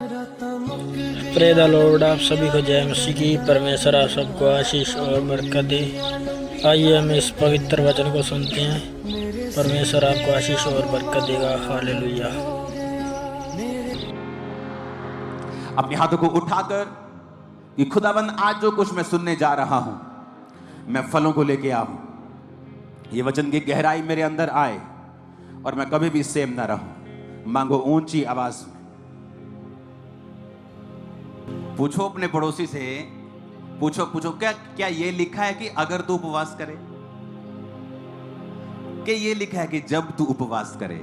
Pray the Lord. आप सभी को जय मसीह की। परमेश्वर आप सबको आशीष और बरकत दे। आइए हम इस पवित्र वचन को सुनते हैं। परमेश्वर आपको आशीष और बरकत देगा। हालेलुया। अपने हाथों को उठाकर कि खुदाबंद आज जो कुछ मैं सुनने जा रहा हूं, मैं फलों को लेके आऊं। ये वचन की गहराई मेरे अंदर आए और मैं कभी भी सेम ना रहूं। मांगो ऊंची आवाज में। पूछो अपने पड़ोसी से, पूछो क्या ये लिखा है कि अगर तू उपवास करे? कि ये लिखा है कि जब तू उपवास करे?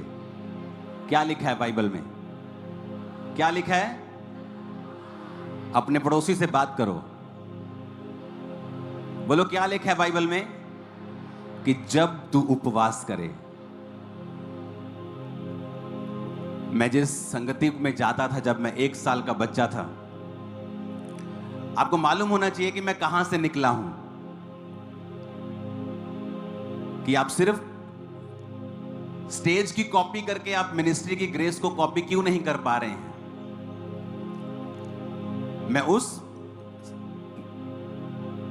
क्या लिखा है बाइबल में? क्या लिखा है? अपने पड़ोसी से बात करो, बोलो क्या लिखा है बाइबल में कि जब तू उपवास करे। मैं जिस संगति में जाता था जब मैं 1 साल का बच्चा था, आपको मालूम होना चाहिए कि मैं कहां से निकला हूं, कि आप सिर्फ स्टेज की कॉपी करके आप मिनिस्ट्री की ग्रेस को कॉपी क्यों नहीं कर पा रहे हैं। मैं उस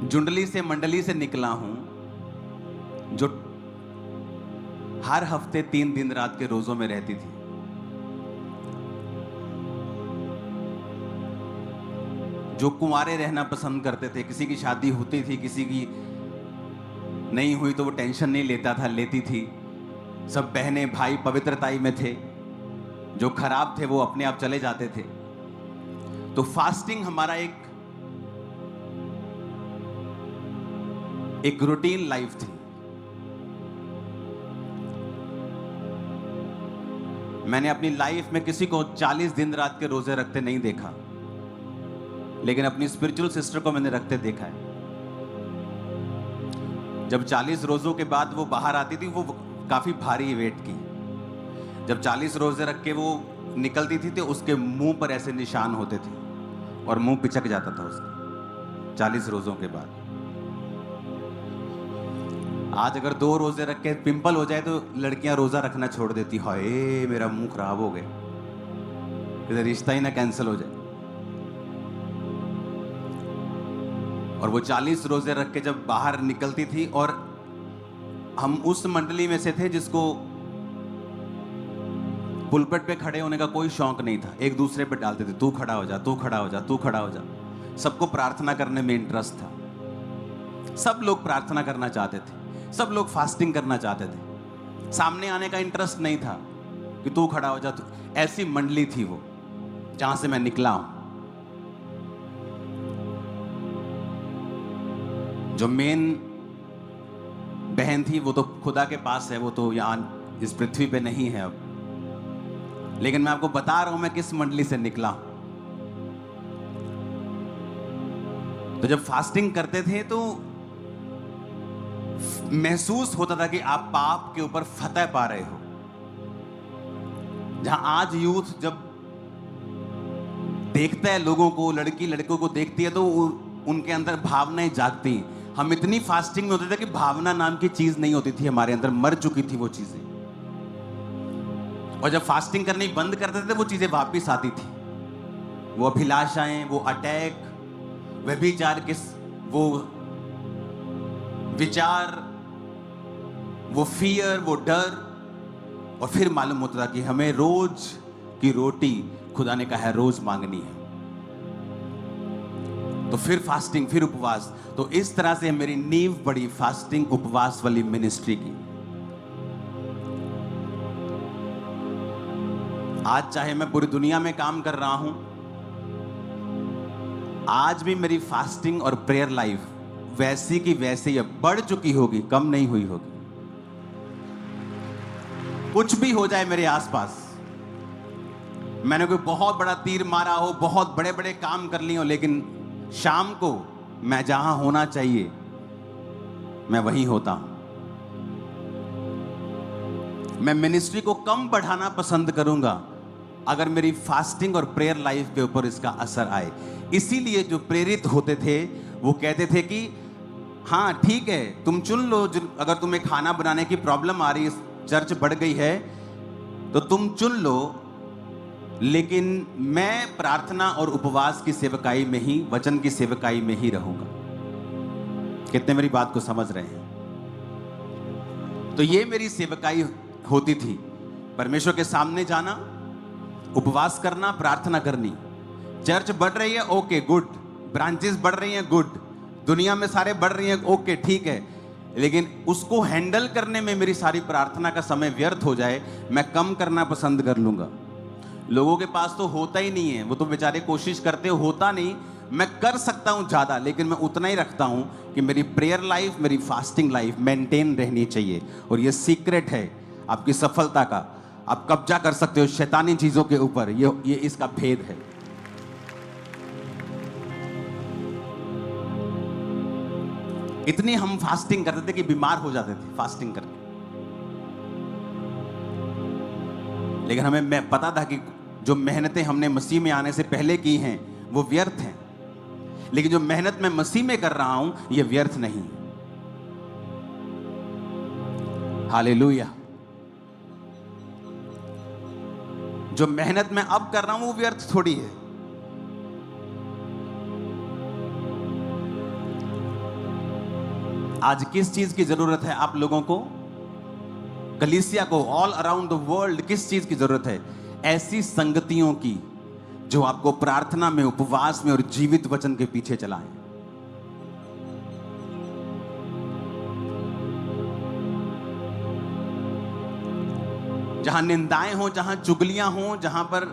जुंडली से मंडली से निकला हूं जो हर हफ्ते 3 दिन रात के रोजों में रहती थी। जो कुंवारे रहना पसंद करते थे, किसी की शादी होती थी, किसी की नहीं हुई तो वो टेंशन नहीं लेता था, लेती थी। सब बहनें भाई पवित्रताई में थे। जो खराब थे वो अपने आप चले जाते थे। तो फास्टिंग हमारा एक रूटीन लाइफ थी। मैंने अपनी लाइफ में किसी को 40 दिन रात के रोजे रखते नहीं देखा, लेकिन अपनी स्पिरिचुअल सिस्टर को मैंने रखते देखा है। जब 40 रोजों के बाद वो बाहर आती थी, वो काफी भारी वेट की। जब 40 रोजे रख के वो निकलती थी तो उसके मुंह पर ऐसे निशान होते थे और मुंह पिचक जाता था उसका 40 रोजों के बाद। आज अगर 2 रोजे रख के पिंपल हो जाए तो लड़कियां रोजा रखना छोड़ देती, हाय मेरा मुंह खराब हो गया, किधर रिश्ता ही ना कैंसिल हो जाए। और वो 40 रोजे रख के जब बाहर निकलती थी, और हम उस मंडली में से थे जिसको पुलपेट पे खड़े होने का कोई शौक नहीं था। एक दूसरे पे डालते थे, तू खड़ा हो जा, तू खड़ा हो जा, तू खड़ा हो जा। सबको प्रार्थना करने में इंटरेस्ट था। सब लोग प्रार्थना करना चाहते थे, सब लोग फास्टिंग करना चाहते थे। सामने आने का इंटरेस्ट नहीं था कि तू खड़ा हो जा। ऐसी मंडली थी वो जहां से मैं निकला हूं। जो मेन बहन थी वो तो खुदा के पास है, वो तो यहां इस पृथ्वी पे नहीं है अब। लेकिन मैं आपको बता रहा हूं मैं किस मंडली से निकला हूं। तो जब फास्टिंग करते थे तो महसूस होता था कि आप पाप के ऊपर फतह पा रहे हो। जहां आज यूथ जब देखता है लोगों को, लड़की लड़कों को देखती है, तो उनके अंदर भावनाएं जागती। हम इतनी फास्टिंग में होते थे कि भावना नाम की चीज नहीं होती थी हमारे अंदर, मर चुकी थी वो चीजें। और जब फास्टिंग करनी बंद करते थे वो चीजें वापस आती थी। वो अभिलाषाएं, वो अटैक, व्यभिचार, वो विचार, वो फियर, वो डर। और फिर मालूम होता था कि हमें रोज की रोटी खुदा ने कहा है रोज मांगनी है। तो फिर फास्टिंग, फिर उपवास। तो इस तरह से मेरी नींव पड़ी फास्टिंग उपवास वाली मिनिस्ट्री की। आज चाहे मैं पूरी दुनिया में काम कर रहा हूं, आज भी मेरी फास्टिंग और प्रेयर लाइफ वैसी की वैसी है, बढ़ चुकी होगी, कम नहीं हुई होगी। कुछ भी हो जाए मेरे आसपास, मैंने कोई बहुत बड़ा तीर मारा हो, बहुत बड़े बड़े काम कर लिए हो, लेकिन शाम को मैं जहां होना चाहिए मैं वहीं होता हूं। मैं मिनिस्ट्री को कम बढ़ाना पसंद करूंगा अगर मेरी फास्टिंग और प्रेयर लाइफ के ऊपर इसका असर आए। इसीलिए जो प्रेरित होते थे वो कहते थे कि हाँ ठीक है, तुम चुन लो। अगर तुम्हें खाना बनाने की प्रॉब्लम आ रही है, चर्च बढ़ गई है, तो तुम चुन लो लेकिन मैं प्रार्थना और उपवास की सेवकाई में ही, वचन की सेवकाई में ही रहूंगा। कितने मेरी बात को समझ रहे हैं? तो ये मेरी सेवकाई होती थी, परमेश्वर के सामने जाना, उपवास करना, प्रार्थना करनी। चर्च बढ़ रही है, ओके गुड, ब्रांचेस बढ़ रही हैं, गुड, दुनिया में सारे बढ़ रही हैं, ओके ठीक है, लेकिन उसको हैंडल करने में मेरी सारी प्रार्थना का समय व्यर्थ हो जाए, मैं कम करना पसंद कर लूंगा। लोगों के पास तो होता ही नहीं है, वो तो बेचारे कोशिश करते हो, होता नहीं। मैं कर सकता हूं ज्यादा, लेकिन मैं उतना ही रखता हूं कि मेरी प्रेयर लाइफ, मेरी फास्टिंग लाइफ मेंटेन रहनी चाहिए। और ये सीक्रेट है आपकी सफलता का। आप कब्जा कर सकते हो शैतानी चीजों के ऊपर, ये इसका भेद है। इतनी हम फास्टिंग करते थे कि बीमार हो जाते थे फास्टिंग करके, लेकिन हमें पता था कि जो मेहनतें हमने मसीह में आने से पहले की हैं वो व्यर्थ हैं, लेकिन जो मेहनत मैं मसीह में कर रहा हूं ये व्यर्थ नहीं। हालेलुया। जो मेहनत मैं अब कर रहा हूं वो व्यर्थ थोड़ी है। आज किस चीज की जरूरत है आप लोगों को, कलीसिया को, ऑल अराउंड द वर्ल्ड किस चीज की जरूरत है? ऐसी संगतियों की जो आपको प्रार्थना में, उपवास में और जीवित वचन के पीछे चलाएं। जहां निंदाएं हो, जहां चुगलियां हो, जहां पर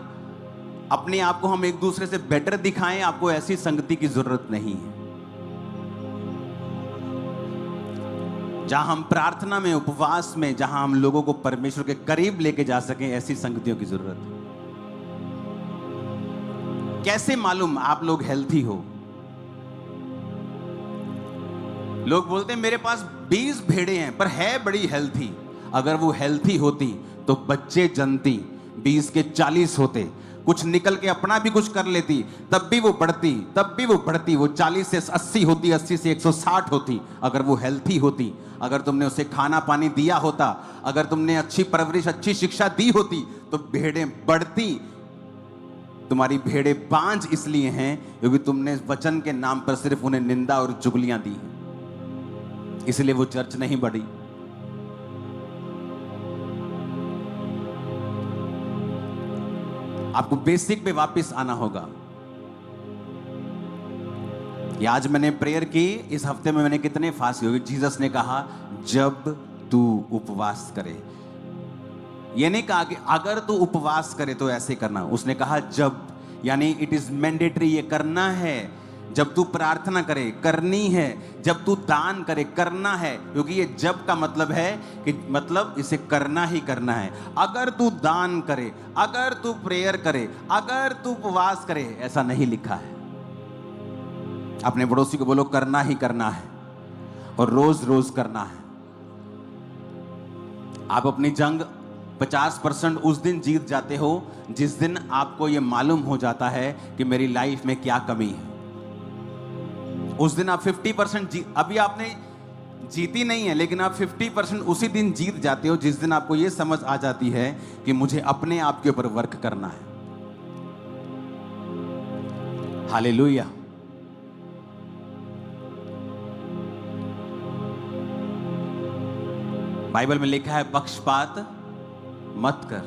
अपने आप को हम एक दूसरे से बेटर दिखाएं, आपको ऐसी संगति की जरूरत नहीं है। जहां हम प्रार्थना में, उपवास में, जहां हम लोगों को परमेश्वर के करीब लेके जा सकें, ऐसी संगतियों की जरूरत है। कैसे मालूम आप लोग हेल्थी हो? लोग बोलते हैं मेरे पास 20 भेड़ें हैं पर है बड़ी हेल्थी। अगर वो हेल्थी होती तो बच्चे जनती, 20 के 40 होते, कुछ निकल के अपना भी कुछ कर लेती, तब भी वो बढ़ती, वो 40 से 80 होती, 80 से 160 होती। अगर वो हेल्थी होती, अगर तुमने उसे खाना पानी दिया होता, अगर तुमने अच्छी परवरिश, अच्छी शिक्षा दी होती, तो भेड़ें बढ़ती। तुम्हारी भेड़ें बांझ इसलिए हैं क्योंकि तुमने वचन के नाम पर सिर्फ उन्हें निंदा और चुगलियां दी, इसलिए वो चर्च नहीं बढ़ी। आपको बेसिक पे वापस आना होगा। ये आज मैंने प्रेयर की, इस हफ्ते में मैंने कितने फास्ट किए? जीसस ने कहा जब तू उपवास करे। ये नहीं कहा कि अगर तू उपवास करे तो ऐसे करना, उसने कहा जब, यानी इट इज मैंडेटरी, ये करना है। जब तू प्रार्थना करे करनी है, जब तू दान करे करना है, क्योंकि ये जब का मतलब है कि मतलब इसे करना ही करना है। अगर तू दान करे, अगर तू प्रेयर करे, अगर तू उपवास करे, ऐसा नहीं लिखा है। अपने पड़ोसी को बोलो करना ही करना है और रोज रोज करना है। आप अपनी जंग 50% उस दिन जीत जाते हो जिस दिन आपको यह मालूम हो जाता है कि मेरी लाइफ में क्या कमी है। उस दिन आप 50% अभी आपने जीती नहीं है, लेकिन आप 50% उसी दिन जीत जाते हो जिस दिन आपको यह समझ आ जाती है कि मुझे अपने आप के ऊपर वर्क करना है। हालेलुया। बाइबल में लिखा है पक्षपात मत कर,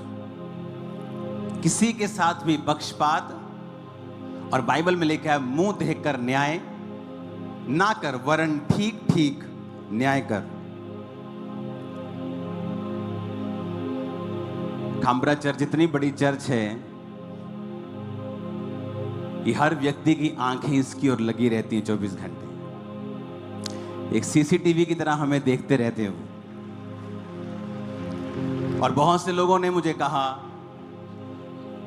किसी के साथ भी पक्षपात। और बाइबल में लिखा है मुंह देखकर न्याय ना कर, वरन ठीक ठीक न्याय कर। खामरा चर्च इतनी बड़ी चर्च है कि हर व्यक्ति की आंखें इसकी ओर लगी रहती हैं 24 घंटे। एक सीसीटीवी की तरह हमें देखते रहते हो। और बहुत से लोगों ने मुझे कहा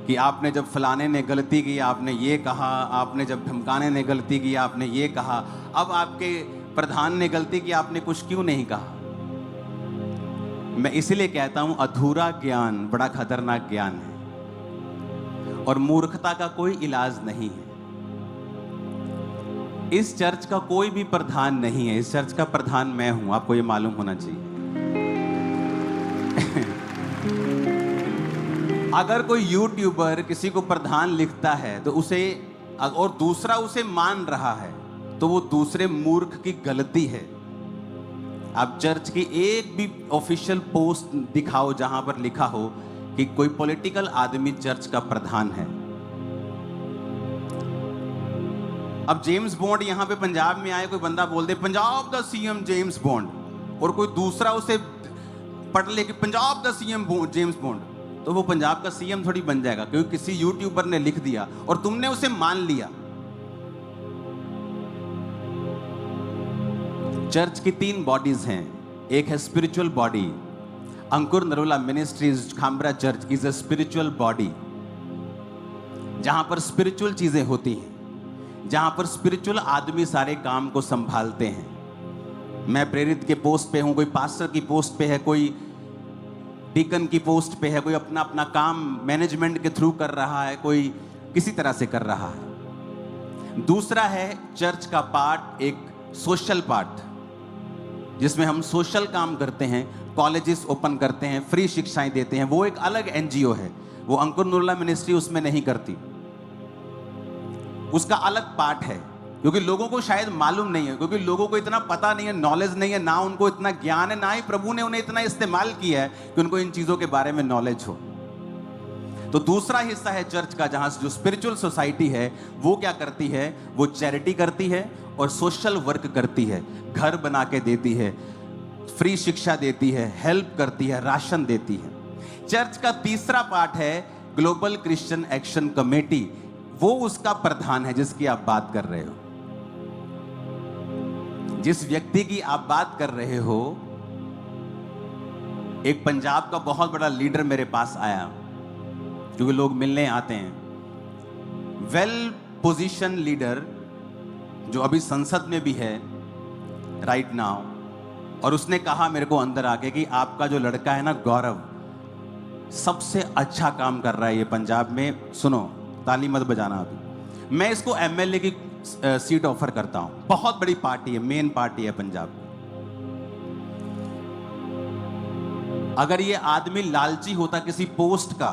कि आपने जब फलाने ने गलती की आपने ये कहा, आपने जब धमकाने ने गलती की आपने ये कहा, अब आपके प्रधान ने गलती की आपने कुछ क्यों नहीं कहा? मैं इसलिए कहता हूं अधूरा ज्ञान बड़ा खतरनाक ज्ञान है और मूर्खता का कोई इलाज नहीं है। इस चर्च का कोई भी प्रधान नहीं है, इस चर्च का प्रधान मैं हूं, आपको ये मालूम होना चाहिए। अगर कोई यूट्यूबर किसी को प्रधान लिखता है तो उसे, और दूसरा उसे मान रहा है, तो वो दूसरे मूर्ख की गलती है। आप चर्च की एक भी ऑफिशियल पोस्ट दिखाओ जहां पर लिखा हो कि कोई पॉलिटिकल आदमी चर्च का प्रधान है। अब जेम्स बॉन्ड यहां पे पंजाब में आए, कोई बंदा बोल दे Punjab the CM James Bond, और कोई दूसरा उसे पढ़ ले कि Punjab the CM James Bond, तो वो पंजाब का सीएम थोड़ी बन जाएगा, क्योंकि किसी यूट्यूबर ने लिख दिया और तुमने उसे मान लिया। चर्च की 3 बॉडीज हैं। एक है spiritual body. Ankur Narola ministries Khamra church is a spiritual body, जहां पर स्पिरिचुअल चीजें होती हैं, जहां पर स्पिरिचुअल आदमी सारे काम को संभालते हैं। मैं प्रेरित के पोस्ट पे हूं, कोई पास्टर की पोस्ट पे है, कोई डीकन की पोस्ट पे है, कोई अपना अपना काम मैनेजमेंट के थ्रू कर रहा है, कोई किसी तरह से कर रहा है। दूसरा है चर्च का पार्ट, एक सोशल पार्ट, जिसमें हम सोशल काम करते हैं, कॉलेजेस ओपन करते हैं, फ्री शिक्षाएं देते हैं। वो एक अलग एनजीओ है, वो अंकुर नरोला मिनिस्ट्री उसमें नहीं करती, उसका अलग पार्ट है। क्योंकि लोगों को शायद मालूम नहीं है, क्योंकि लोगों को इतना पता नहीं है, नॉलेज नहीं है, ना उनको इतना ज्ञान है, ना ही प्रभु ने उन्हें इतना इस्तेमाल किया है कि उनको इन चीजों के बारे में नॉलेज हो। तो दूसरा हिस्सा है चर्च का, जहां जो स्पिरिचुअल सोसाइटी है वो क्या करती है, वो चैरिटी करती है और सोशल वर्क करती है, घर बना के देती है, फ्री शिक्षा देती है, हेल्प करती है, राशन देती है। चर्च का तीसरा पार्ट है ग्लोबल क्रिश्चियन एक्शन कमेटी, वो उसका प्रधान है जिसकी आप बात कर रहे हो। जिस व्यक्ति की आप बात कर रहे हो, एक पंजाब का बहुत बड़ा लीडर मेरे पास आया, क्योंकि लोग मिलने आते हैं, वेल पोजीशन लीडर जो अभी संसद में भी है राइट नाउ, और उसने कहा मेरे को अंदर आके कि आपका जो लड़का है ना गौरव, सबसे अच्छा काम कर रहा है ये पंजाब में। सुनो, ताली मत बजाना अभी, मैं इसको एमएलए की सीट ऑफर करता हूं। बहुत बड़ी पार्टी है, मेन पार्टी है पंजाब। अगर ये आदमी लालची होता किसी पोस्ट का,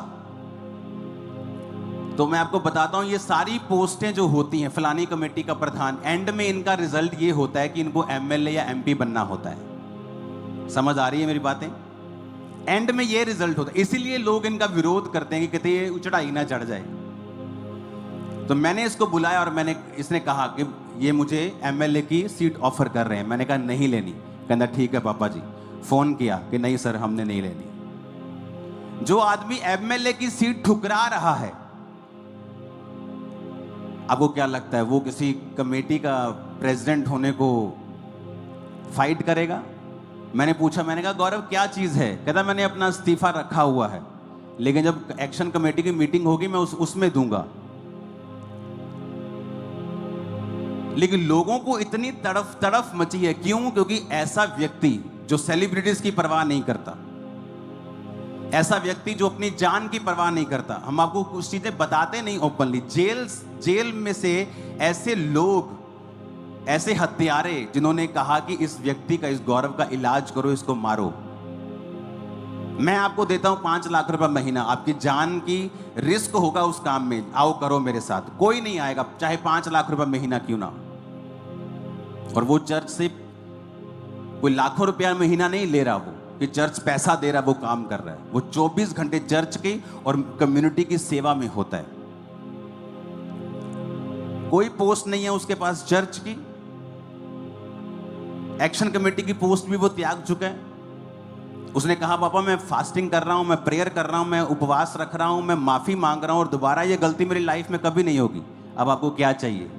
तो मैं आपको बताता हूं, ये सारी पोस्टें जो होती हैं, फलानी कमेटी का प्रधान, एंड में इनका रिजल्ट ये होता है कि इनको एमएलए या एमपी बनना होता है। समझ आ रही है मेरी बातें? एंड में ये रिजल्ट होता है, इसीलिए लोग इनका विरोध करते हैं कि कहते ये चढ़ाई ना चढ़ जाए। तो मैंने इसको बुलाया और इसने कहा कि ये मुझे एमएलए की सीट ऑफर कर रहे हैं। मैंने कहा नहीं लेनी। कहता ठीक है पापा जी। फोन किया कि नहीं सर, हमने नहीं लेनी। जो आदमी एमएलए की सीट ठुकरा रहा है, आपको क्या लगता है वो किसी कमेटी का प्रेसिडेंट होने को फाइट करेगा? मैंने पूछा, मैंने कहा गौरव क्या चीज है? कहता मैंने अपना इस्तीफा रखा हुआ है, लेकिन जब एक्शन कमेटी की मीटिंग होगी मैं उसमें दूंगा। लेकिन लोगों को इतनी तड़फ मची है, क्यों? क्योंकि ऐसा व्यक्ति जो सेलिब्रिटीज की परवाह नहीं करता, ऐसा व्यक्ति जो अपनी जान की परवाह नहीं करता, हम आपको कुछ चीजें बताते नहीं ओपनली, जेल में से ऐसे लोग, ऐसे हत्यारे जिन्होंने कहा कि इस व्यक्ति का, इस गौरव का इलाज करो, इसको मारो। मैं आपको देता हूं 5 लाख रुपए महीना, आपकी जान की रिस्क होगा उस काम में, आओ करो मेरे साथ। कोई नहीं आएगा, चाहे 5 लाख रुपए महीना क्यों ना। और वो चर्च से कोई लाखों रुपया महीना नहीं ले रहा, वो कि चर्च पैसा दे रहा, वो काम कर रहा है। वो 24 घंटे चर्च की और कम्युनिटी की सेवा में होता है। कोई पोस्ट नहीं है उसके पास चर्च की, एक्शन कमेटी की पोस्ट भी वो त्याग चुका है। उसने कहा पापा मैं फास्टिंग कर रहा हूं, मैं प्रेयर कर रहा हूं, मैं उपवास रख रहा हूं, मैं माफी मांग रहा हूं, और दोबारा ये गलती मेरी लाइफ में कभी नहीं होगी। अब आपको क्या चाहिए?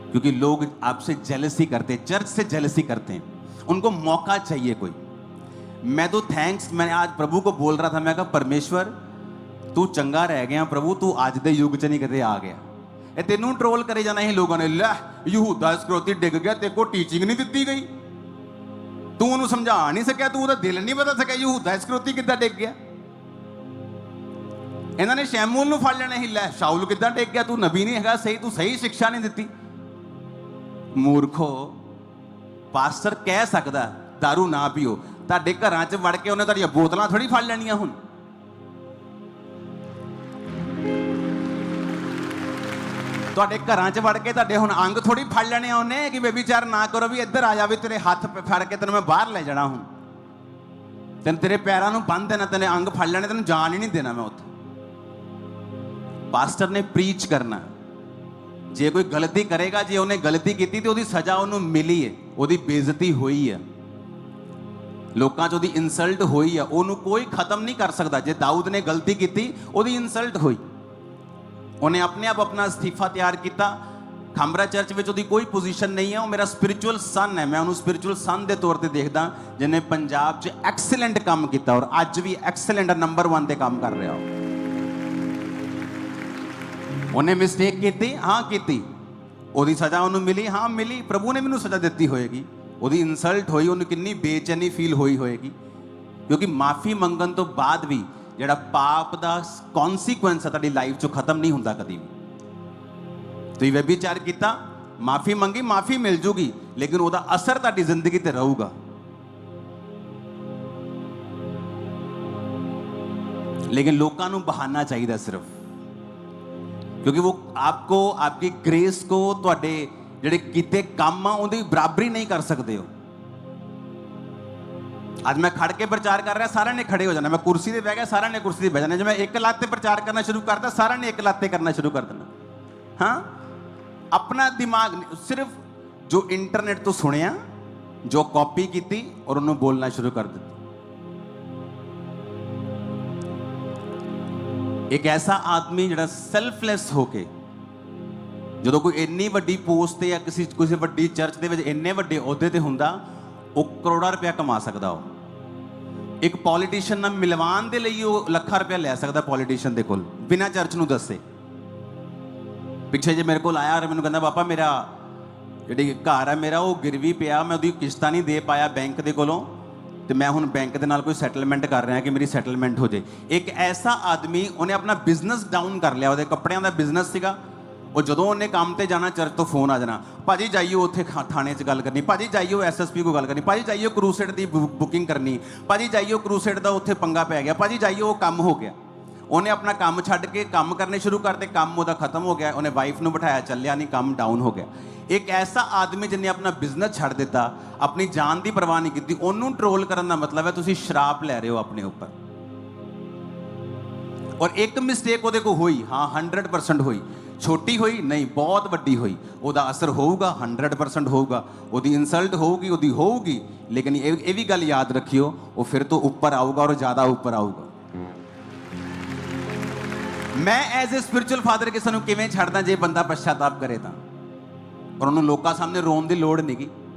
क्योंकि लोग आपसे जेलसी करते हैं, चर्च से जेलसी करते हैं, उनको मौका चाहिए कोई। मैं तो मैंने आज प्रभु को बोल रहा था, मैं कहा परमेश्वर तू चंगा रह गया प्रभु, तू आज दे युग च नहीं कदे आ गया। ए तेनू ट्रोल करे जाना ही लोगों ने, लै यहूदा इस्करियोती डिग गया, तेरे को टीचिंग नहीं दी गई, तू उन्हें समझा नहीं सकिया, तू ਉਹਦਾ दिल नहीं बता सकिया, यहूदा इस्करियोती किद्दां डिग गया। ਇਹਨਾਂ ਨੇ ਸ਼ੈਮੂਲ ਨੂੰ ਫੜ ਲੈਣਾ ਹੀ, ਲੈ ਸ਼ਾਉਲ ਕਿੱਦਾਂ ਡਿੱਗ ਗਿਆ, ਤੂੰ ਨਬੀ ਨਹੀਂ ਹੈਗਾ, ਸਹੀ ਤੂੰ ਸਹੀ ਸਿੱਖਿਆ ਨਹੀਂ ਦਿੱਤੀ। ਮੂਰਖੋ, ਪਾਸਟਰ ਕਹਿ ਸਕਦਾ ਦਾਰੂ ਨਾ ਪੀਓ, ਤੁਹਾਡੇ ਘਰਾਂ 'ਚ ਵੜ ਕੇ ਉਹਨੇ ਤੁਹਾਡੀਆਂ ਬੋਤਲਾਂ ਥੋੜੀ ਫੜ ਲੈਣੀਆਂ। ਹੁਣ ਤੁਹਾਡੇ ਘਰਾਂ 'ਚ ਵੜ ਕੇ ਤੁਹਾਡੇ ਹੁਣ ਅੰਗ ਥੋੜੀ ਫੜ ਲੈਣੇ ਆ ਉਹਨੇ ਕਿ ਬੇਬੀਚਾਰ ਨਾ ਕਰੋ, ਵੀ ਇੱਧਰ ਆ ਜਾ, ਵੀ ਤੇਰੇ ਹੱਥ ਫੜ ਕੇ ਤੈਨੂੰ ਮੈਂ ਬਾਹਰ ਲੈ ਜਾਣਾ, ਹੁਣ ਤੈਨੂੰ ਤੇਰੇ ਪੈਰਾਂ ਨੂੰ ਬੰਨ੍ਹ ਦੇਣਾ, ਤੇਰੇ ਅੰਗ ਫੜ ਲੈਣੇ, ਤੈਨੂੰ ਜਾਣ ਹੀ ਨਹੀਂ ਦੇਣਾ ਮੈਂ ਉੱਥੇ। ਪਾਸਟਰ ਨੇ ਪ੍ਰੀਚ ਕਰਨਾ। ਜੇ ਕੋਈ ਗਲਤੀ ਕਰੇਗਾ, ਜੇ ਉਹਨੇ ਗਲਤੀ ਕੀਤੀ ਤੇ ਉਹਦੀ ਸਜ਼ਾ ਉਹਨੂੰ ਮਿਲੀ ਹੈ, ਉਹਦੀ ਬੇਇੱਜ਼ਤੀ ਹੋਈ ਹੈ, ਲੋਕਾਂ 'ਚ ਉਹਦੀ ਇਨਸਲਟ ਹੋਈ ਆ, ਉਹਨੂੰ ਕੋਈ ਖਤਮ ਨਹੀਂ ਕਰ ਸਕਦਾ। ਜੇ ਦਾਊਦ ਨੇ ਗਲਤੀ ਕੀਤੀ, ਉਹਦੀ ਇਨਸਲਟ ਹੋਈ, ਉਹਨੇ ਆਪਣੇ ਆਪ ਆਪਣਾ ਅਸਤੀਫਾ ਤਿਆਰ ਕੀਤਾ। ਖਾਮਰਾ ਚਰਚ ਵਿੱਚ ਉਹਦੀ ਕੋਈ ਪੋਜੀਸ਼ਨ ਨਹੀਂ ਹੈ, ਉਹ ਮੇਰਾ ਸਪਿਰਿਚੁਅਲ ਸਨ ਹੈ, ਮੈਂ ਉਹਨੂੰ ਸਪਿਰਿਚੁਅਲ ਸਨ ਦੇ ਤੌਰ ਤੇ ਦੇਖਦਾ, ਜਿਹਨੇ ਪੰਜਾਬ 'ਚ ਐਕਸਲੈਂਟ ਕੰਮ ਕੀਤਾ ਔਰ ਅੱਜ ਵੀ ਐਕਸਲੈਂਟ ਨੰਬਰ 1 ਤੇ ਕੰਮ ਕਰ ਰਿਹਾ। ਉਹਨੇ ਮਿਸਟੇਕ ਕੀਤੀ, ਹਾਂ ਕੀਤੀ, ਉਹਦੀ ਸਜ਼ਾ ਉਹਨੂੰ ਮਿਲੀ, ਹਾਂ ਮਿਲੀ, ਪ੍ਰਭੂ ਨੇ ਮੈਨੂੰ ਸਜ਼ਾ ਦਿੱਤੀ ਹੋਏਗੀ। ਉਹਦੀ ਇਨਸਲਟ ਹੋਈ, ਉਹਨੂੰ ਕਿੰਨੀ ਬੇਚੈਨੀ ਫੀਲ ਹੋਈ ਹੋਏਗੀ, ਕਿਉਂਕਿ ਮਾਫੀ ਮੰਗਣ ਤੋਂ ਬਾਅਦ ਵੀ ਜਿਹੜਾ ਪਾਪ ਦਾ ਕੌਨਸੀਕੁਐਂਸ ਹੈ ਤੁਹਾਡੀ ਲਾਈਫ 'ਚੋਂ ਖਤਮ ਨਹੀਂ ਹੁੰਦਾ ਕਦੀ ਵੀ। ਤੁਸੀਂ ਵਿਚਾਰ ਕੀਤਾ, ਮਾਫੀ ਮੰਗੀ, ਮਾਫੀ ਮਿਲ ਜੂਗੀ, ਲੇਕਿਨ ਉਹਦਾ ਅਸਰ ਤੁਹਾਡੀ ਜ਼ਿੰਦਗੀ ਤੇ ਰਹੂਗਾ। ਲੇਕਿਨ ਲੋਕਾਂ ਨੂੰ ਬਹਾਨਾ ਚਾਹੀਦਾ ਸਿਰਫ, ਕਿਉਂਕਿ ਉਹ ਆਪਕੋ, ਆਪਕੀ ਗ੍ਰੇਸ ਕੋ, ਤੁਹਾਡੇ ਜਿਹੜੇ ਕੀਤੇ ਕੰਮ ਆ ਉਹਦੀ ਬਰਾਬਰੀ ਨਹੀਂ ਕਰ ਸਕਦੇ ਹੋ। ਅੱਜ ਮੈਂ ਖੜ ਕੇ ਪ੍ਰਚਾਰ ਕਰ ਰਿਹਾ, ਸਾਰਿਆਂ ਨੇ ਖੜੇ ਹੋ ਜਾਣਾ, ਮੈਂ ਕੁਰਸੀ ਤੇ ਬਹਿ ਗਿਆ, ਸਾਰਿਆਂ ਨੇ ਕੁਰਸੀ ਤੇ ਬਹਿ ਜਾਣਾ। ਜੇ ਮੈਂ ਇੱਕ ਲੱਤ ਤੇ ਪ੍ਰਚਾਰ ਕਰਨਾ ਸ਼ੁਰੂ ਕਰਦਾ, ਸਾਰਿਆਂ ਨੇ ਇੱਕ ਲੱਤ ਤੇ ਕਰਨਾ ਸ਼ੁਰੂ ਕਰ ਦੇਣਾ। ਹਾਂ, ਆਪਣਾ ਦਿਮਾਗ ਸਿਰਫ ਜੋ ਇੰਟਰਨੈਟ ਤੋਂ ਸੁਣਿਆ, ਜੋ ਕਾਪੀ ਕੀਤੀ ਔਰ ਉਹਨੂੰ ਬੋਲਣਾ ਸ਼ੁਰੂ ਕਰ ਦਿੱਤਾ। ਇੱਕ ਐਸਾ ਆਦਮੀ ਜਿਹੜਾ ਸੈਲਫਲੈਸ ਹੋ ਕੇ, ਜਦੋਂ ਕੋਈ ਇੰਨੀ ਵੱਡੀ ਪੋਸਟ ਤੇ ਜਾਂ ਕਿਸੇ ਵੱਡੀ ਚਰਚ ਦੇ ਵਿੱਚ ਇੰਨੇ ਵੱਡੇ ਅਹੁਦੇ ਤੇ ਹੁੰਦਾ, ਉਹ ਕਰੋੜਾਂ ਰੁਪਇਆ ਕਮਾ ਸਕਦਾ। ਉਹ ਇੱਕ ਪੋਲੀਟੀਸ਼ੀਅਨ ਨਾਲ ਮਿਲਵਾਉਣ ਦੇ ਲਈ ਉਹ ਲੱਖਾਂ ਰੁਪਇਆ ਲੈ ਸਕਦਾ ਪੋਲੀਟੀਸ਼ੀਅਨ ਦੇ ਕੋਲ, ਬਿਨਾਂ ਚਰਚ ਨੂੰ ਦੱਸੇ। ਪਿੱਛੇ ਜੇ ਮੇਰੇ ਕੋਲ ਆਇਆ ਔਰ ਮੈਨੂੰ ਕਹਿੰਦਾ, ਪਾਪਾ ਮੇਰਾ ਜਿਹੜੀ ਘਰ ਹੈ ਮੇਰਾ ਉਹ ਗਿਰਵੀ ਪਿਆ, ਮੈਂ ਉਹਦੀ ਕਿਸ਼ਤਾਂ ਨਹੀਂ ਦੇ ਪਾਇਆ ਬੈਂਕ ਦੇ ਕੋਲੋਂ, ਤੇ ਮੈਂ ਹੁਣ ਬੈਂਕ ਦੇ ਨਾਲ ਕੋਈ ਸੈਟਲਮੈਂਟ ਕਰ ਰਿਹਾ ਕਿ ਮੇਰੀ ਸੈਟਲਮੈਂਟ ਹੋ ਜੇ। ਇੱਕ ਐਸਾ ਆਦਮੀ, ਉਹਨੇ ਆਪਣਾ ਬਿਜ਼ਨਸ ਡਾਊਨ ਕਰ ਲਿਆ, ਉਹਦੇ ਕੱਪੜਿਆਂ ਦਾ ਬਿਜ਼ਨਸ ਸੀਗਾ। ਉਹ ਜਦੋਂ ਉਹਨੇ ਕੰਮ ਤੇ ਜਾਣਾ, ਚਰਚ ਤੋਂ ਫੋਨ ਆ ਜਾਣਾ, ਭਾਜੀ ਜਾਈਓ ਉੱਥੇ ਥਾਣੇ 'ਚ ਗੱਲ ਕਰਨੀ, ਭਾਜੀ ਜਾਈਓ ਐਸਐਸਪੀ ਕੋਲ ਗੱਲ ਕਰਨੀ, ਭਾਜੀ ਜਾਈਓ ਕਰੂਸੇਡ ਦੀ ਬੁਕਿੰਗ ਕਰਨੀ, ਭਾਜੀ ਜਾਈਓ ਕਰੂਸੇਡ ਦਾ ਉੱਥੇ ਪੰਗਾ ਪੈ ਗਿਆ, ਭਾਜੀ ਜਾਈਓ ਉਹ ਕੰਮ ਹੋ ਗਿਆ। ਉਹਨੇ ਆਪਣਾ ਕੰਮ ਛੱਡ ਕੇ ਕੰਮ ਕਰਨੇ ਸ਼ੁਰੂ ਕਰਤੇ, ਕੰਮ ਉਹਦਾ ਖਤਮ ਹੋ ਗਿਆ, ਉਹਨੇ ਵਾਈਫ ਨੂੰ ਬਿਠਾਇਆ, ਚੱਲਿਆ ਨਹੀਂ, ਕੰਮ ਡਾਊਨ ਹੋ ਗਿਆ। ਇੱਕ ਐਸਾ ਆਦਮੀ ਜਿਹਨੇ ਆਪਣਾ ਬਿਜ਼ਨਸ ਛੱਡ ਦਿੱਤਾ, ਆਪਣੀ ਜਾਨ ਦੀ ਪਰਵਾਹ ਨਹੀਂ ਕੀਤੀ, ਉਹਨੂੰ ਟਰੋਲ ਕਰਨ ਦਾ ਮਤਲਬ ਹੈ ਤੁਸੀਂ ਸ਼ਰਾਪ ਲੈ ਰਹੇ ਹੋ ਆਪਣੇ ਉੱਪਰ। ਔਰ ਇੱਕ ਮਿਸਟੇਕ ਉਹਦੇ ਕੋਲ ਹੋਈ, ਹਾਂ 100% ਹੋਈ, ਛੋਟੀ ਹੋਈ ਨਹੀਂ, ਬਹੁਤ ਵੱਡੀ ਹੋਈ, ਉਹਦਾ ਅਸਰ ਹੋਊਗਾ, 100% ਹੋਊਗਾ। ਉਹਦੀ ਇਨਸਲਟ ਹੋਊਗੀ, ਉਹਦੀ ਹੋਊਗੀ, ਲੇਕਿਨ ਇਹ ਵੀ ਗੱਲ ਯਾਦ ਰੱਖਿਓ, ਉਹ ਫਿਰ ਤੋਂ ਉੱਪਰ ਆਊਗਾ ਔਰ ਜ਼ਿਆਦਾ ਉੱਪਰ ਆਊਗਾ। ਮੈਂ ਐਜ਼ ਅ ਸਪਿਰਿਚੁਅਲ ਫਾਦਰ ਕਿਸੇ ਨੂੰ ਕਿਵੇਂ ਛੱਡਦਾ ਜੇ ਬੰਦਾ ਪਛਤਾਪ ਕਰੇ ਤਾਂ, ਔਰ ਉਹਨੂੰ ਲੋਕਾਂ ਸਾਹਮਣੇ ਰੋਣ ਦੀ ਲੋੜ ਨਹੀਂਗੀ,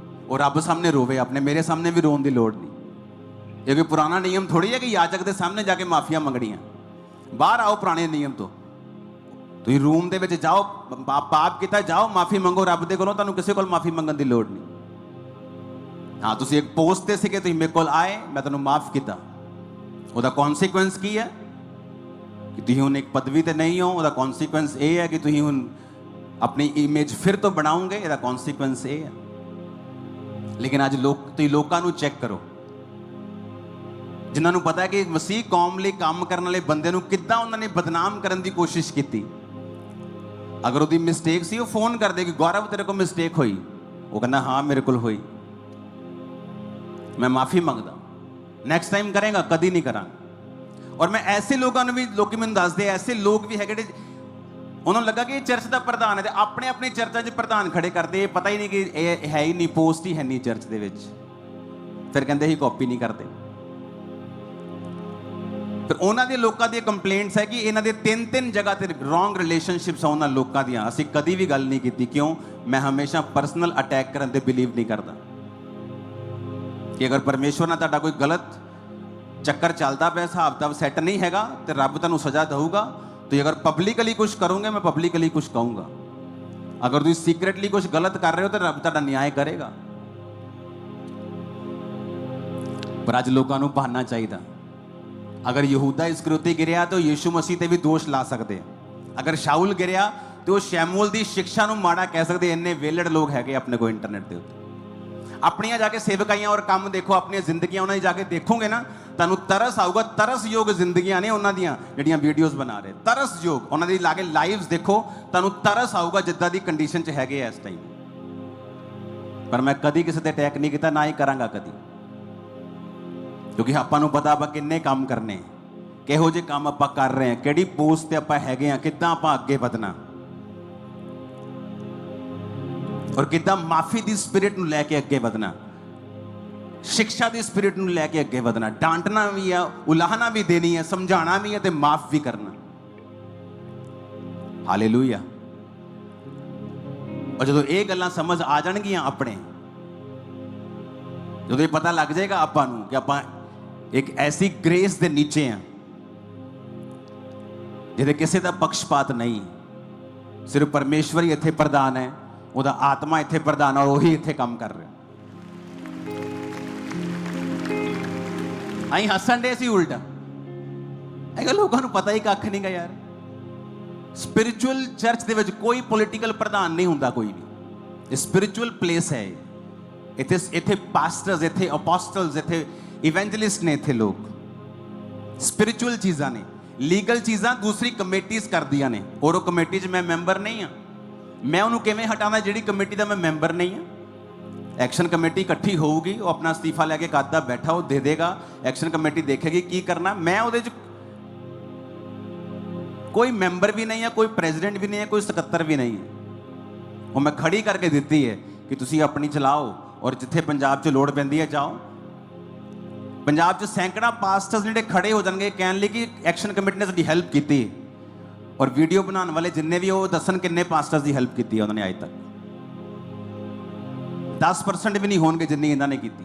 ਉਹ ਰੱਬ ਸਾਹਮਣੇ ਰੋਵੇ, ਆਪਣੇ ਮੇਰੇ ਸਾਹਮਣੇ ਵੀ ਰੋਣ ਦੀ ਲੋੜ ਨਹੀਂ। ਇਹ ਕੋਈ ਪੁਰਾਣਾ ਨਿਯਮ ਥੋੜੀ ਹੈ ਕਿ ਯਾਜਕ ਦੇ ਸਾਹਮਣੇ ਜਾ ਕੇ ਮਾਫੀਆਂ ਮੰਗਣੀਆਂ। ਬਾਹਰ ਆਓ ਪੁਰਾਣੇ ਨਿਯਮ ਤੋਂ, ਤੁਸੀਂ ਰੂਮ ਦੇ ਵਿੱਚ ਜਾਓ, ਪਾਪ ਕੀਤਾ, ਜਾਓ ਮਾਫੀ ਮੰਗੋ ਰੱਬ ਦੇ ਕੋਲੋਂ, ਤੁਹਾਨੂੰ ਕਿਸੇ ਕੋਲ ਮਾਫੀ ਮੰਗਣ ਦੀ ਲੋੜ ਨਹੀਂ। ਹਾਂ, ਤੁਸੀਂ ਇੱਕ ਪੋਸਟ ਤੇ ਸੀਗੇ, ਤੁਸੀਂ ਮੇਰੇ ਕੋਲ ਆਏ, ਮੈਂ ਤੁਹਾਨੂੰ ਮਾਫ ਕੀਤਾ, ਉਹਦਾ ਕੌਨਸੀਕੁਐਂਸ ਕੀ ਹੈ ਕਿ ਤੁਸੀਂ ਹੁਣ ਇੱਕ ਪਦਵੀ ਤੇ ਨਹੀਂ ਹੋ, ਉਹਦਾ ਕੌਨਸੀਕੁਐਂਸ ਇਹ ਹੈ ਕਿ ਤੁਸੀਂ ਹੁਣ ਆਪਣੀ ਇਮੇਜ ਫਿਰ ਤੋਂ ਬਣਾਓਗੇ, ਇਹਦਾ ਕੌਨਸੀਕੁਐਂਸ ਇਹ ਹੈ। ਲੇਕਿਨ ਅੱਜ ਤੁਸੀਂ ਲੋਕਾਂ ਨੂੰ ਚੈੱਕ ਕਰੋ, ਜਿਨ੍ਹਾਂ ਨੂੰ ਪਤਾ ਹੈ ਕਿ ਮਸੀਹ ਕੌਮ ਲਈ ਕੰਮ ਕਰਨ ਵਾਲੇ ਬੰਦੇ ਨੂੰ ਕਿੱਦਾਂ ਉਹਨਾਂ ਨੇ ਬਦਨਾਮ ਕਰਨ ਦੀ ਕੋਸ਼ਿਸ਼ ਕੀਤੀ। ਅਗਰ ਉਹਦੀ ਮਿਸਟੇਕ ਸੀ, ਉਹ ਫੋਨ ਕਰਦੇ ਕਿ ਗੌਰਵ ਤੇਰੇ ਕੋਲ ਮਿਸਟੇਕ ਹੋਈ, ਉਹ ਕਹਿੰਦਾ ਹਾਂ ਮੇਰੇ ਕੋਲ ਹੋਈ, ਮੈਂ ਮਾਫੀ ਮੰਗਦਾ, ਨੈਕਸਟ ਟਾਈਮ ਕਰੇਗਾ, ਕਦੀ ਨਹੀਂ ਕਰਾਂਗਾ। ਔਰ ਮੈਂ ਐਸੇ ਲੋਕਾਂ ਨੂੰ ਵੀ, ਲੋਕੀ ਮੈਨੂੰ ਦੱਸਦੇ ਐਸੇ ਲੋਕ ਵੀ ਹੈਗੇ, ਉਹਨਾਂ ਨੂੰ ਲੱਗਾ ਕਿ ਇਹ ਚਰਚ ਦਾ ਪ੍ਰਧਾਨ ਹੈ ਤੇ ਆਪਣੇ ਆਪਣੇ ਚਰਚਾਂ 'ਚ ਪ੍ਰਧਾਨ ਖੜੇ ਕਰਦੇ, ਇਹ ਪਤਾ ਹੀ ਨਹੀਂ ਕਿ ਇਹ ਹੈ ਹੀ ਨਹੀਂ, ਪੋਸਟ ਹੀ ਹੈ ਨਹੀਂ ਚਰਚ ਦੇ ਵਿੱਚ। ਫਿਰ ਕਹਿੰਦੇ ਹੀ ਕਾਪੀ ਨਹੀਂ ਕਰਦੇ। ਫਿਰ ਉਹਨਾਂ ਦੇ ਲੋਕਾਂ ਦੀਆਂ ਕੰਪਲੇਂਟਸ ਹੈ ਕਿ ਇਹਨਾਂ ਦੇ 3-3 ਜਗ੍ਹਾ ਤੇ ਰੋਂਗ ਰਿਲੇਸ਼ਨਸ਼ਿਪਸ ਆ ਉਹਨਾਂ ਲੋਕਾਂ ਦੀਆਂ। ਅਸੀਂ ਕਦੀ ਵੀ ਗੱਲ ਨਹੀਂ ਕੀਤੀ। ਕਿਉਂ? ਮੈਂ ਹਮੇਸ਼ਾ ਪਰਸਨਲ ਅਟੈਕ ਕਰਨ ਤੇ ਬਿਲੀਵ ਨਹੀਂ ਕਰਦਾ ਕਿ ਅਗਰ ਪਰਮੇਸ਼ਵਰ ਨਾਲ ਤੁਹਾਡਾ ਕੋਈ ਗਲਤ ਚੱਕਰ ਚੱਲਦਾ ਪਿਆ, ਹਿਸਾਬ ਕਿਤਾਬ ਸੈੱਟ ਨਹੀਂ ਹੈਗਾ, ਤੇ ਰੱਬ ਤੁਹਾਨੂੰ ਸਜ਼ਾ ਦੇਊਗਾ। ਤੁਸੀਂ ਅਗਰ ਪਬਲਿਕਲੀ ਕੁਝ ਕਰੋਗੇ, ਮੈਂ ਪਬਲਿਕਲੀ ਕੁਝ ਕਹੂੰਗਾ। ਅਗਰ ਤੁਸੀਂ ਸੀਕ੍ਰੇਟਲੀ ਕੁਝ ਗਲਤ ਕਰ ਰਹੇ ਹੋ ਤਾਂ ਰੱਬ ਤੁਹਾਡਾ ਨਿਆਂ ਕਰੇਗਾ। ਪਰ ਅੱਜ ਲੋਕਾਂ ਨੂੰ ਬਹਾਨਾ ਚਾਹੀਦਾ। ਅਗਰ ਯਹੂਦਾ ਇਸਕਰਿਓਤੀ ਗਿਰਿਆ ਤਾਂ ਯੀਸ਼ੂ ਮਸੀਹ ਤੇ ਵੀ ਦੋਸ਼ ਲਾ ਸਕਦੇ ਆ। ਅਗਰ ਸ਼ਾਉਲ ਗਿਰਿਆ ਤੇ ਉਹ ਸ਼ੈਮੂਅਲ ਦੀ ਸਿੱਖਿਆ ਨੂੰ ਮਾੜਾ ਕਹਿ ਸਕਦੇ। ਇੰਨੇ ਵੇਲੜ ਲੋਕ ਹੈਗੇ ਆਪਣੇ ਕੋਲ ਇੰਟਰਨੈਟ ਦੇ ਉੱਤੇ। ਆਪਣੀਆਂ ਜਾ ਕੇ ਸੇਵਕਾਈਆਂ ਔਰ ਕੰਮ ਦੇਖੋ, ਆਪਣੀਆਂ ਜ਼ਿੰਦਗੀਆਂ ਉਹਨਾਂ ਦੀ ਜਾ ਕੇ ਦੇਖੋਗੇ ਨਾ, ਤੁਹਾਨੂੰ ਤਰਸ ਆਊਗਾ। ਤਰਸਯੋਗ ਜ਼ਿੰਦਗੀਆਂ ਨੇ ਉਹਨਾਂ ਦੀਆਂ ਜਿਹੜੀਆਂ ਵੀਡੀਓਜ਼ ਬਣਾ ਰਹੇ, ਤਰਸਯੋਗ। ਉਹਨਾਂ ਦੀ ਲਾ ਕੇ ਲਾਈਵਸ ਦੇਖੋ, ਤੁਹਾਨੂੰ ਤਰਸ ਆਊਗਾ ਜਿੱਦਾਂ ਦੀ ਕੰਡੀਸ਼ਨ 'ਚ ਹੈਗੇ ਆ ਇਸ ਟਾਈਮ। ਪਰ ਮੈਂ ਕਦੀ ਕਿਸੇ ਤੇ ਅਟੈਕ ਨਹੀਂ ਕੀਤਾ, ਨਾ ਹੀ ਕਰਾਂਗਾ ਕਦੀ, ਕਿਉਂਕਿ ਆਪਾਂ ਨੂੰ ਪਤਾ ਆਪਾਂ ਕਿੰਨੇ ਕੰਮ ਕਰਨੇ, ਕਿਹੋ ਜਿਹੇ ਕੰਮ ਆਪਾਂ ਕਰ ਰਹੇ ਹਾਂ, ਕਿਹੜੀ ਪੋਸਟ ਤੇ ਆਪਾਂ ਹੈਗੇ ਆ, ਕਿੱਦਾਂ ਆਪਾਂ ਅੱਗੇ ਵਧਣਾ, ਔਰ ਕਿੱਦਾਂ ਮਾਫੀ ਦੀ ਸਪਿਰਿਟ ਨੂੰ ਲੈ ਕੇ ਅੱਗੇ ਵਧਣਾ, शिक्षा ਦੀ ਸਪਿਰਿਟ ਨੂੰ ਲੈ ਕੇ ਅੱਗੇ ਵਧਣਾ। ਡਾਂਟਣਾ ਵੀ ਆ, ਉਲਾਹਣਾ ਵੀ ਦੇਣੀ ਹੈ, ਸਮਝਾਉਣਾ ਵੀ ਹੈ ਤੇ ਮਾਫ ਵੀ ਕਰਨਾ। ਹਾਲੇਲੂਇਆ। ਔਰ ਜਦੋਂ ਇਹ ਗੱਲਾਂ ਸਮਝ ਆ ਜਾਣਗੀਆਂ ਆਪਣੇ, ਜਦੋਂ ਇਹ ਪਤਾ ਲੱਗ ਜਾਏਗਾ ਆਪਾਂ ਨੂੰ ਕਿ ਆਪਾਂ ਇੱਕ ਐਸੀ ਗ੍ਰੇਸ ਦੇ ਨੀਚੇ ਆ ਜਿਹਦੇ ਕਿਸੇ ਦਾ ਪੱਖਪਾਤ ਨਹੀਂ, ਸਿਰਫ ਪਰਮੇਸ਼ਵਰ ਹੀ ਇੱਥੇ ਪ੍ਰਧਾਨ ਹੈ, ਉਹਦਾ ਆਤਮਾ ਇੱਥੇ ਪ੍ਰਧਾਨ, ਔਰ ਉਹੀ ਇੱਥੇ ਕੰਮ ਕਰ ਰਿਹਾ। ਅਸੀਂ ਹੱਸਣ ਦੇ ਸੀ ਉਲਟਾ, ਇਹ ਲੋਕਾਂ ਨੂੰ ਪਤਾ ਹੀ ਕੱਖ ਨਹੀਂ ਗਾ ਯਾਰ। ਸਪਿਰਿਚੁਅਲ ਚਰਚ ਦੇ ਵਿੱਚ ਕੋਈ ਪੋਲੀਟੀਕਲ ਪ੍ਰਧਾਨ ਨਹੀਂ ਹੁੰਦਾ ਕੋਈ ਵੀ। ਇਹ ਸਪਿਰਿਚੁਅਲ ਪਲੇਸ ਹੈ। ਇੱਥੇ ਪਾਸਟਰਸ, ਇੱਥੇ ਅਪੋਸਟਲਸ, ਇੱਥੇ ਇਵੈਂਜਲਿਸਟ ਨੇ, ਇੱਥੇ ਲੋਕ ਸਪਿਰਿਚੁਅਲ ਚੀਜ਼ਾਂ ਨੇ। ਲੀਗਲ ਚੀਜ਼ਾਂ ਦੂਸਰੀ ਕਮੇਟੀਜ਼ ਕਰਦੀਆਂ ਨੇ, ਔਰ ਉਹ ਕਮੇਟੀ 'ਚ ਮੈਂ ਮੈਂਬਰ ਨਹੀਂ ਹਾਂ। ਮੈਂ ਉਹਨੂੰ ਕਿਵੇਂ ਹਟਾਉਣਾ ਜਿਹੜੀ ਕਮੇਟੀ ਦਾ ਮੈਂ ਮੈਂਬਰ ਨਹੀਂ ਹਾਂ? ਐਕਸ਼ਨ ਕਮੇਟੀ ਇਕੱਠੀ ਹੋਊਗੀ, ਉਹ ਆਪਣਾ ਅਸਤੀਫਾ ਲੈ ਕੇ ਕਾਦਾ ਬੈਠਾ, ਉਹ ਦੇ ਦੇਗਾ। ਐਕਸ਼ਨ ਕਮੇਟੀ ਦੇਖੇਗੀ ਕੀ ਕਰਨਾ। ਮੈਂ ਉਹਦੇ 'ਚ ਕੋਈ ਮੈਂਬਰ ਵੀ ਨਹੀਂ ਹੈ, ਕੋਈ ਪ੍ਰੈਜ਼ੀਡੈਂਟ ਵੀ ਨਹੀਂ ਹੈ, ਕੋਈ ਸਕੱਤਰ ਵੀ ਨਹੀਂ ਹੈ। ਉਹ ਮੈਂ ਖੜੀ ਕਰਕੇ ਦਿੱਤੀ ਹੈ ਕਿ ਤੁਸੀਂ ਆਪਣੀ ਚਲਾਓ, ਔਰ ਜਿੱਥੇ ਪੰਜਾਬ 'ਚ ਲੋੜ ਪੈਂਦੀ ਹੈ ਜਾਓ। ਪੰਜਾਬ 'ਚ ਸੈਂਕੜਾ ਪਾਸਟਰਸ ਜਿਹੜੇ ਖੜੇ ਹੋ ਜਾਣਗੇ ਕਹਿਣ ਲਈ ਕਿ ਐਕਸ਼ਨ ਕਮੇਟੀ ਨੇ ਸਾਡੀ ਹੈਲਪ ਕੀਤੀ, ਔਰ ਵੀਡੀਓ ਬਣਾਉਣ ਵਾਲੇ ਜਿੰਨੇ ਵੀ, ਉਹ ਦੱਸਣ ਕਿੰਨੇ ਪਾਸਟਰਸ ਦੀ ਹੈਲਪ ਕੀਤੀ ਹੈ ਉਹਨਾਂ ਨੇ ਅੱਜ ਤੱਕ। 10% ਵੀ ਨਹੀਂ ਹੋਣਗੇ ਜਿੰਨੀ ਇਹਨਾਂ ਨੇ ਕੀਤੀ।